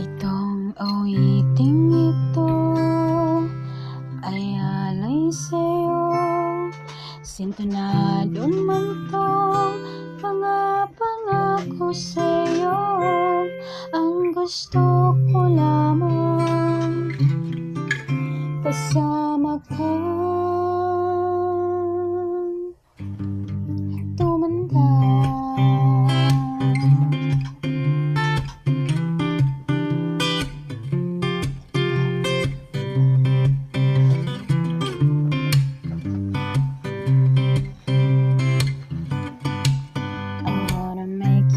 Itong awiting ito ay alay sa'yo, sintonado man tong mga pangako sa'yo. Ang gusto ko lamang kasama ka, tumanda.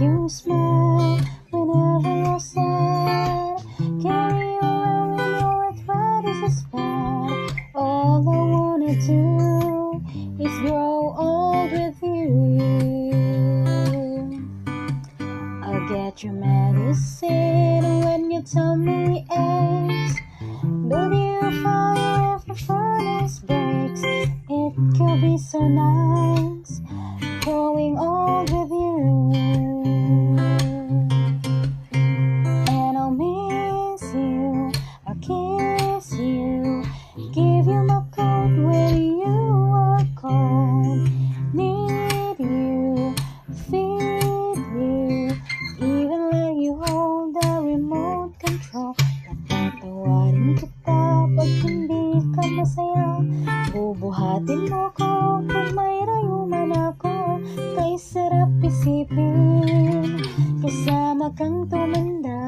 You smile whenever you're sad, carry you around when your arthritis is bad. All I wanna do is grow old with you. I'll get your medicine when your tummy aches, build you a fire if the furnace breaks. It could be so nice growing old with you. Kiss you, give you my coat when you are cold, need you, feed you, even let you hold the remote control. Natatawarin kita pag hindi ka masaya, bubuhatin mo ko kung may rayuman ako. Kay sarap isipin, kasama kang tumanda.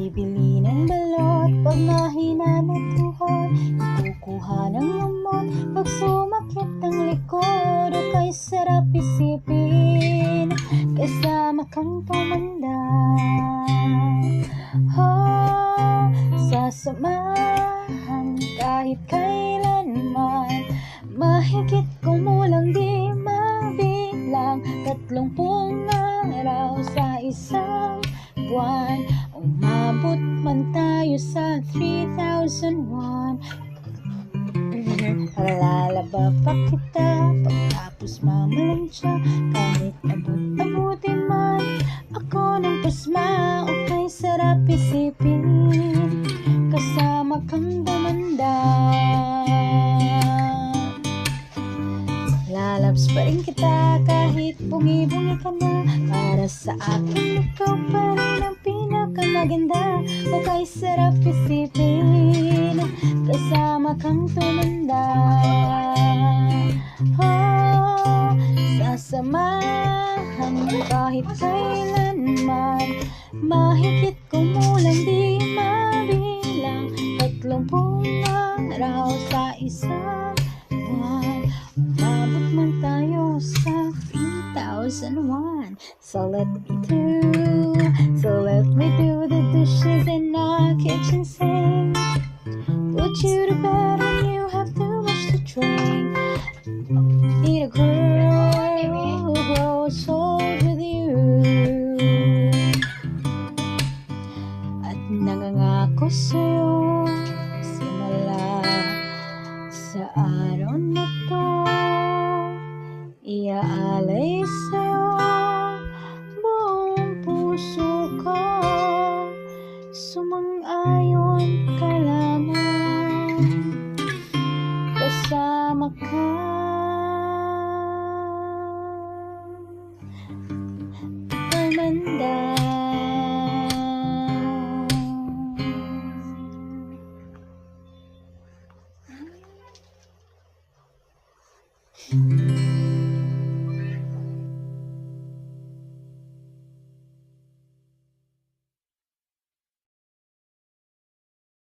Bibili ng balot pag mahina na tuhod, kukuha ng lamon pag sumakit ang likod. O kay sarap isipin, kasama kang tumanda. Sasamahan kahit kailanman, mahigit kumulang di mabilang, 30 araw sa isang buwan. Umabot man tayo sa 3,001. Lalaba pa kita pagtapos mamalansya, kahit abot-abutin man ako ng pasma. O kay sarap isipin, kasama kang tumanda. Lalabs pa rin kita kahit bungi-bungi ka na, para sa akin ikaw pa rin ang pinakamaganda. O kay sarap isipin, kasama kang tumanda. Sasamahan kahit kailanman, mahigit kumulang di mabilang, 30 araw sa isang buwan. Umabot man tayo sa 3,001. So let me do the dishes in our kitchen sink, put you to bed when you have too much to drink. Need a girl who grows old with you, at nangangako sa'yo simula sa araw na to, iaalay sa'yo buong puso ko. Sumang-ayon ka lamang, kasama ka, tumanda.